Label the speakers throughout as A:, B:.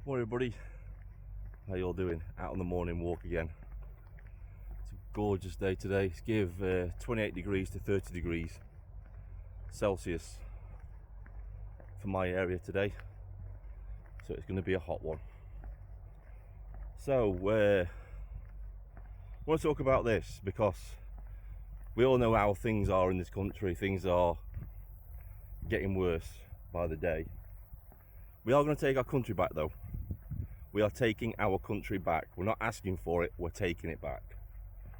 A: Morning everybody, how you all doing? Out on the morning walk again. It's a gorgeous day today. It's give 28 degrees to 30 degrees Celsius for my area today, so it's going to be a hot one. So I want to talk about this because we all know how things are in this country. Things are getting worse by the day. We are going to take our country back though. We are taking our country back. We're not asking for it, we're taking it back.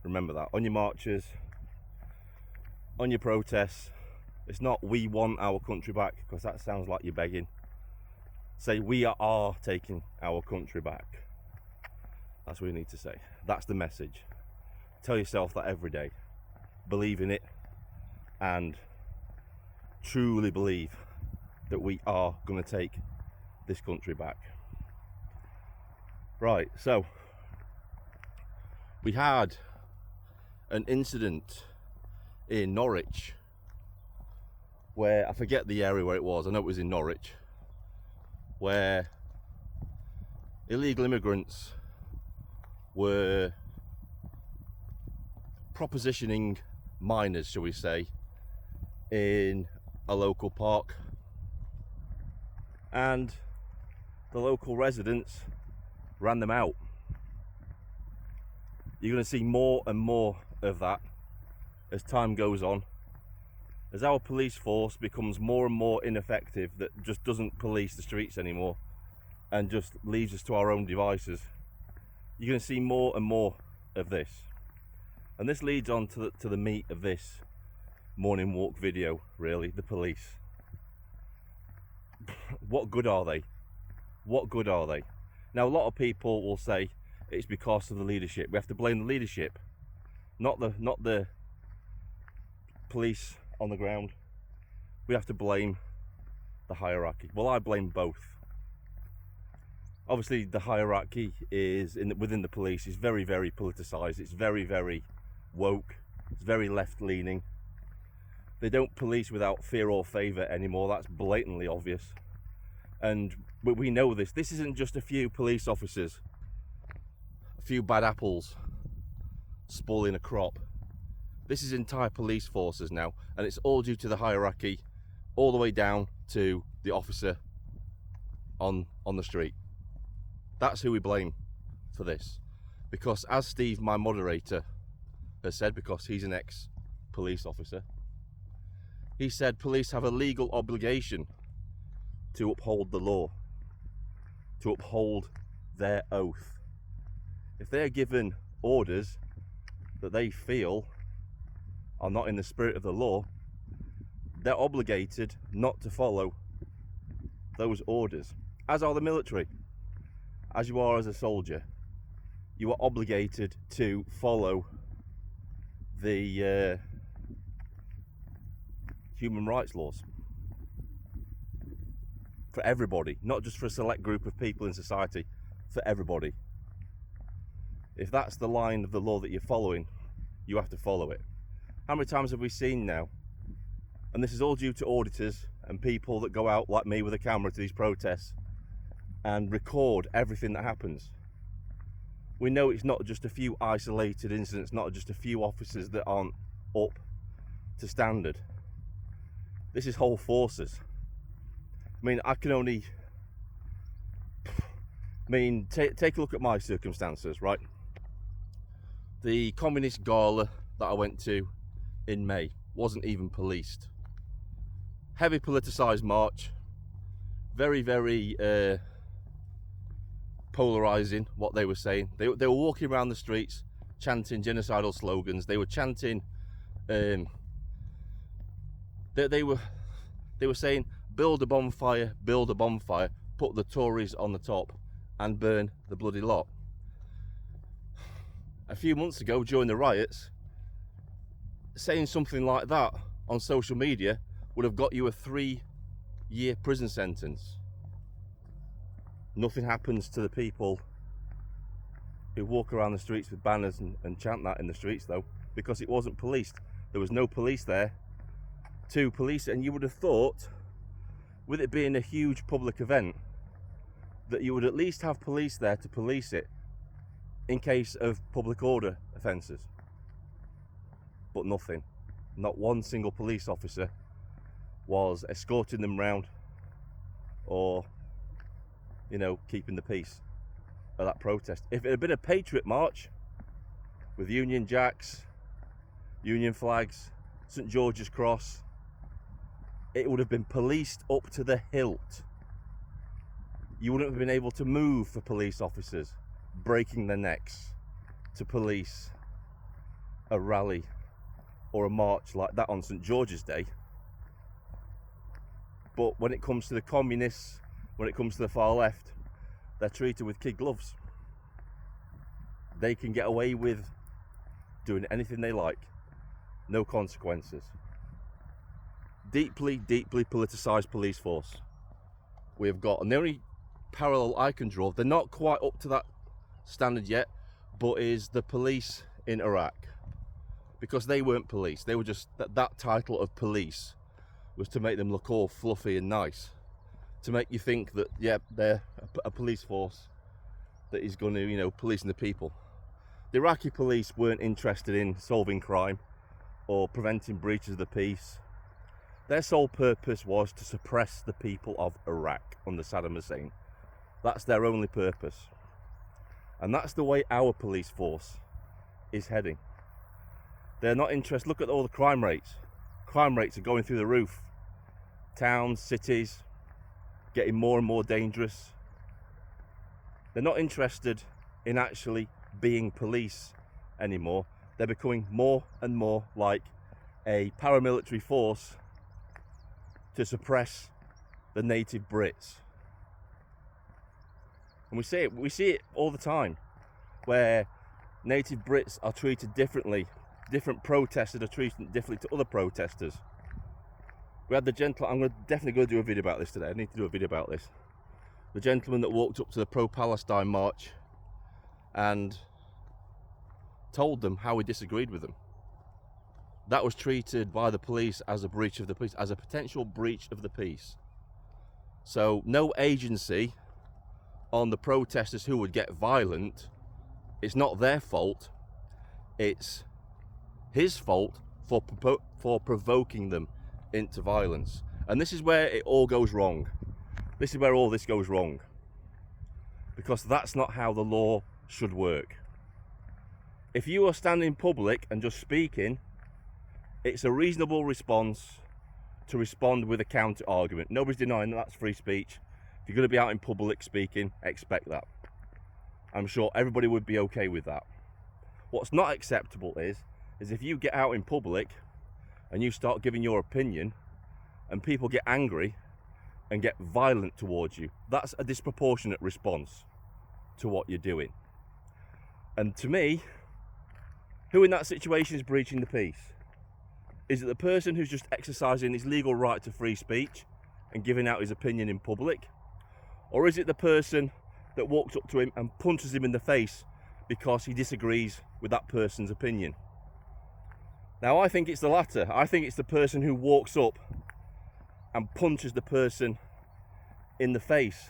A: Remember that. On your marches, on your protests, it's not we want our country back, because that sounds like you're begging. Say we are taking our country back. That's what you need to say. That's the message. Tell yourself that every day. Believe in it and truly believe that we are going to take this country back. Right, so we had an incident in Norwich where, I forget the area where it was, I know it was in Norwich, where illegal immigrants were propositioning minors, shall we say, in a local park, and the local residents ran them out. You're going to see more and more of that as time goes on, as our police force becomes more and more ineffective, that just doesn't police the streets anymore and just leaves us to our own devices. You're going to see more and more of this, and this leads on to the meat of this morning walk video, really. The police. What good are they? What good are they? Now, a lot of people will say it's because of the leadership. We have to blame the leadership, not the police on the ground. We have to blame the hierarchy. Well, I blame both. Obviously, the hierarchy is within the police is very, very politicized. It's very, very woke. It's very left-leaning. They don't police without fear or favour anymore. That's blatantly obvious. And we know this. This isn't just a few police officers, a few bad apples spoiling a crop. This is entire police forces now, and it's all due to the hierarchy, all the way down to the officer on the street. That's who we blame for this. Because as Steve, my moderator, has said, because he's an ex-police officer, he said police have a legal obligation to uphold the law, to uphold their oath. If they're given orders that they feel are not in the spirit of the law, they're obligated not to follow those orders, as are the military. As you are as a soldier, you are obligated to follow the human rights laws. For everybody, not just for a select group of people in society, for everybody. If that's the line of the law that you're following, you have to follow it. How many times have we seen now, and this is all due to auditors and people that go out like me with a camera to these protests and record everything that happens. We know it's not just a few isolated incidents, not just a few officers that aren't up to standard. This is whole forces. I mean, take a look at my circumstances, right? The communist gala that I went to in May wasn't even policed. Heavy politicised march, very, very polarising what they were saying. They were walking around the streets chanting genocidal slogans. They were chanting, they were saying, build a bonfire, put the Tories on the top and burn the bloody lot. A few months ago, during the riots, saying something like that on social media would have got you a 3-year prison sentence. Nothing happens to the people who walk around the streets with banners and chant that in the streets, though, because it wasn't policed. There was no police there to police it, and you would have thought, with it being a huge public event, that you would at least have police there to police it in case of public order offences. But nothing. Not one single police officer was escorting them round or, keeping the peace at that protest. If it had been a patriot march with Union Jacks, Union flags, St George's Cross, it would have been policed up to the hilt. You wouldn't have been able to move for police officers breaking their necks to police a rally or a march like that on St George's Day. But when it comes to the communists, when it comes to the far left, they're treated with kid gloves. They can get away with doing anything they like, no consequences. Deeply, deeply politicized police force we have got, and the only parallel I can draw, they're not quite up to that standard yet, but is the police in Iraq, because they weren't police. They were just that title of police was to make them look all fluffy and nice, to make you think that they're a police force that is going to policing the people. The Iraqi police weren't interested in solving crime or preventing breaches of the peace. Their sole purpose was to suppress the people of Iraq under Saddam Hussein. That's their only purpose. And that's the way our police force is heading. They're not interested. Look at all the crime rates. Crime rates are going through the roof. Towns, cities, getting more and more dangerous. They're not interested in actually being police anymore. They're becoming more and more like a paramilitary force to suppress the native Brits. And we see it all the time, where native Brits are treated differently. Different protesters are treated differently to other protesters. We had the gentleman, I'm definitely going to do a video about this today. I need to do a video about this. The gentleman that walked up to the pro-Palestine march and told them how he disagreed with them. That was treated by the police as a breach of the peace, as a potential breach of the peace. So no agency on the protesters who would get violent. It's not their fault. It's his fault for provoking them into violence. And this is where it all goes wrong. This is where all this goes wrong. Because that's not how the law should work. If you are standing in public and just speaking, it's a reasonable response to respond with a counter argument. Nobody's denying that that's free speech. If you're going to be out in public speaking, expect that. I'm sure everybody would be okay with that. What's not acceptable is if you get out in public and you start giving your opinion and people get angry and get violent towards you. That's a disproportionate response to what you're doing. And to me, who in that situation is breaching the peace? Is it the person who's just exercising his legal right to free speech and giving out his opinion in public? Or is it the person that walks up to him and punches him in the face because he disagrees with that person's opinion? Now, I think it's the latter. I think it's the person who walks up and punches the person in the face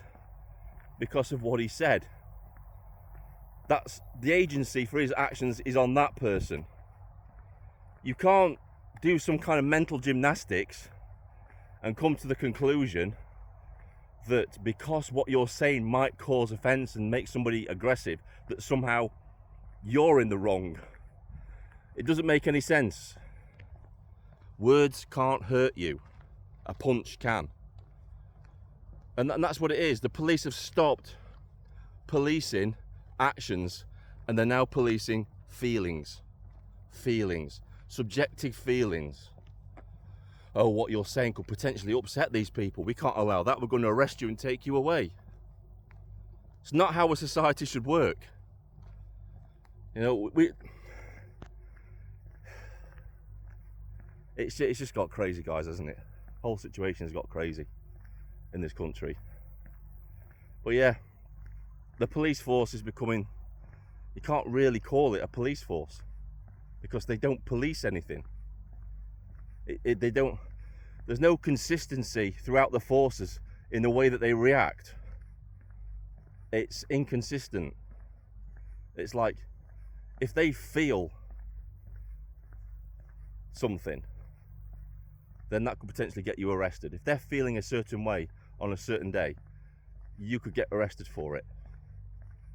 A: because of what he said. That's the agency for his actions is on that person. You can't do some kind of mental gymnastics and come to the conclusion that because what you're saying might cause offence and make somebody aggressive, that somehow you're in the wrong. It doesn't make any sense. Words can't hurt you. A punch can. And that's what it is. The police have stopped policing actions and they're now policing feelings. Feelings. Subjective feelings. Oh, what you're saying could potentially upset these people. We can't allow that. We're going to arrest you and take you away. It's not how a society should work. It's just got crazy, guys, hasn't it? The whole situation has got crazy in this country. But yeah, the police force is becoming, you can't really call it a police force because they don't police anything. They don't. There's no consistency throughout the forces in the way that they react. It's inconsistent. It's like, if they feel something, then that could potentially get you arrested. If they're feeling a certain way on a certain day, you could get arrested for it.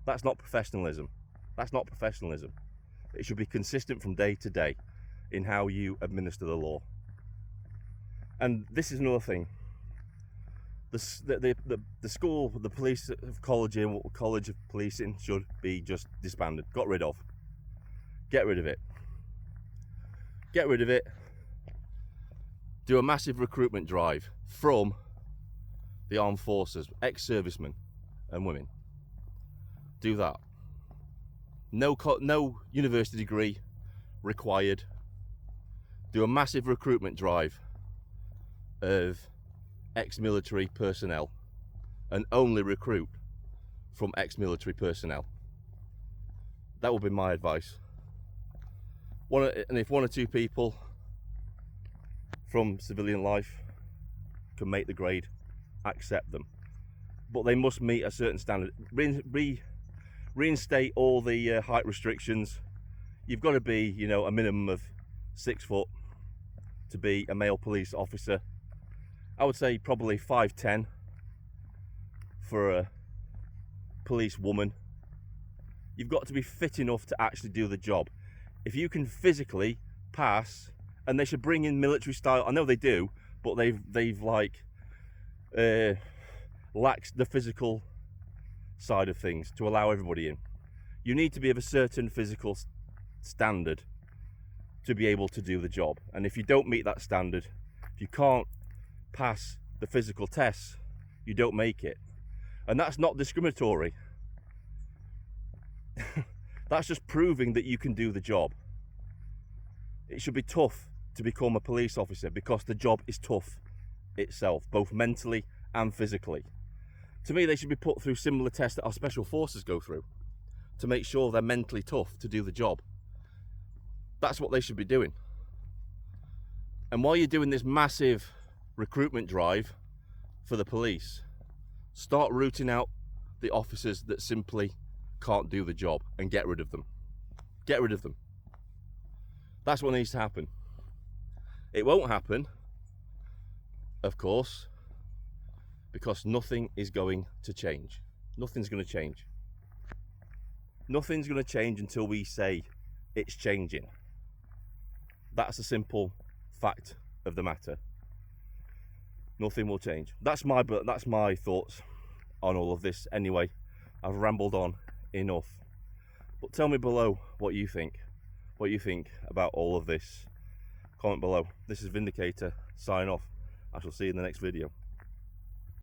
A: That's not professionalism. That's not professionalism. It should be consistent from day to day in how you administer the law. And this is another thing. The school, the police college of policing should be just disbanded, got rid of. Get rid of it. Get rid of it. Do a massive recruitment drive from the armed forces, ex-servicemen and women. Do that. No university degree required. Do a massive recruitment drive of ex-military personnel and only recruit from ex-military personnel. That would be my advice. And if one or two people from civilian life can make the grade, accept them. But they must meet a certain standard. Reinstate all the height restrictions. You've got to be, you know, a minimum of 6 foot to be a male police officer. I would say probably 5'10" for a police woman. You've got to be fit enough to actually do the job. If you can physically pass, and they should bring in military style. I know they do, but they've like laxed the physical side of things to allow everybody in. You need to be of a certain physical standard to be able to do the job. And if you don't meet that standard, if you can't pass the physical tests, you don't make it. And that's not discriminatory. That's just proving that you can do the job. It should be tough to become a police officer because the job is tough itself, both mentally and physically. To me, they should be put through similar tests that our special forces go through to make sure they're mentally tough to do the job. That's what they should be doing. And while you're doing this massive recruitment drive for the police, start rooting out the officers that simply can't do the job and get rid of them. Get rid of them. That's what needs to happen. It won't happen, of course, because nothing is going to change. Nothing's going to change. Nothing's going to change until we say it's changing. That's a simple fact of the matter. Nothing will change. That's my thoughts on all of this. Anyway, I've rambled on enough. But tell me below what you think. What you think about all of this. Comment below. This is Vindicator. Sign off. I shall see you in the next video.